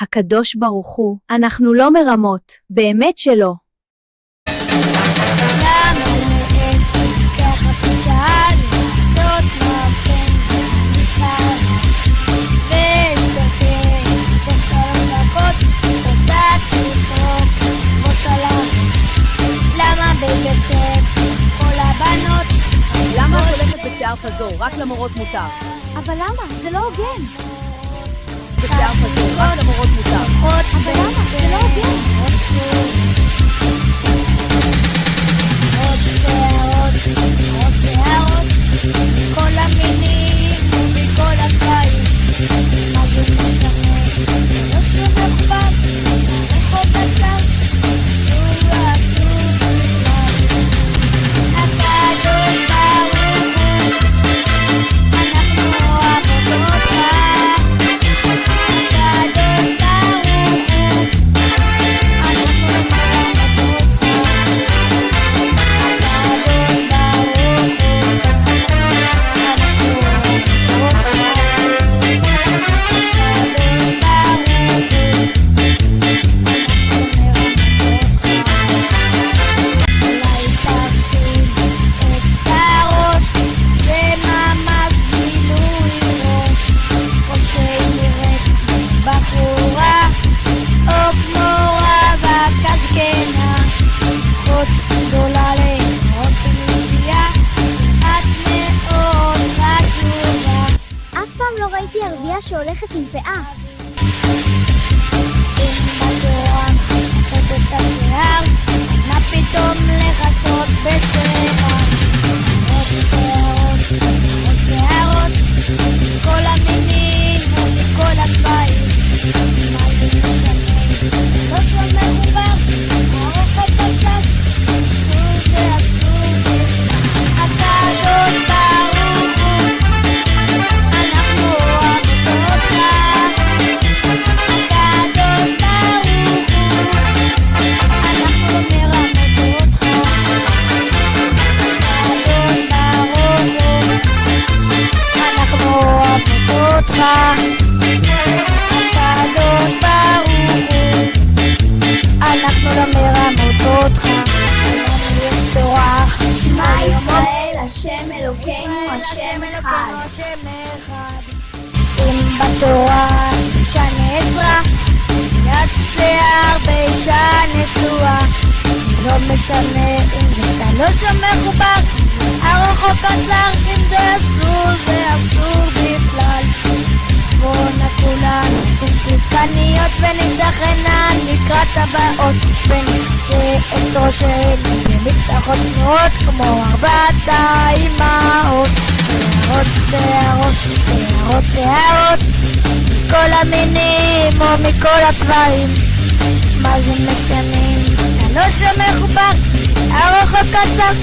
הקדוש ברוך הוא, אנחנו לא מרמות, באמת שלא. למה את הולכת בשיער פזור? רק למורות מותר. אבל למה? זה לא הוגן. בשיער פזור, רק למורות מותר. אבל למה? זה לא הוגן. עוד שערות, כל המינים ומכל הצבעים. מה זה משנה? לא שום אכפת, רחוב בצד, אסור הקדוש ברוך הוא, אנחנו אוהבות אותך. הקדוש ברוך הוא, אנחנו אוהבות אותך. הקדוש ברוך הוא, אנחנו אוהבות אותך. הקדוש ברוך שהולכת עם פאה. מה פתאום לחצות בשיער? עוד שערות, כל המינים ומכל הצבעים. מה זה משנה? לא שום מחובר, הרוחב בצד, אסור זה אסור. הקדוש ברוך הוא, אנחנו אוהבות אותך. הקדוש ברוך הוא, אנחנו מרמות אותך. הקדוש ברוך הוא, אנחנו אוהבות אותך. הקדוש ברוך הוא, אנחנו לא מרמות אותך. לנו יש תורה אחת. שמע ישראל, השם אלוקינו, השם אחד. אם בתורה אישה נעצרה, יד שיער באישה נשואה. זה לא משנה אם זה תלוש או מחובר, ארוך או קצר, אם זה אסור, זה אסור בכלל. בואנה כולנו צדקניות ונפתח עיניים לקראת הבאות, ונכסה את ראשנו במקדחות צנועות כמו 4 האימהות. שערות, כל המינים או מכל הצבעים. מה זה משנה? תלוש או מחובר, ארוך או קצר,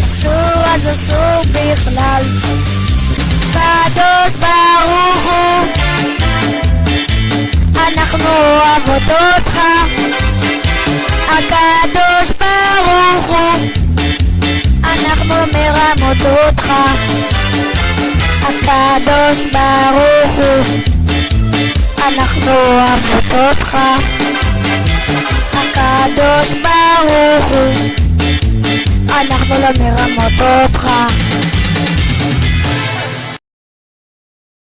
אסור אז אסור בכלל. הקדוש ברוך הוא, אנחנו אוהבות אותך. הקדוש ברוך הוא, אנחנו מרמות אותך. הקדוש ברוך הוא, אנחנו אוהבות אותך. הקדוש ברוך הוא, אנחנו לא מרמות אותך.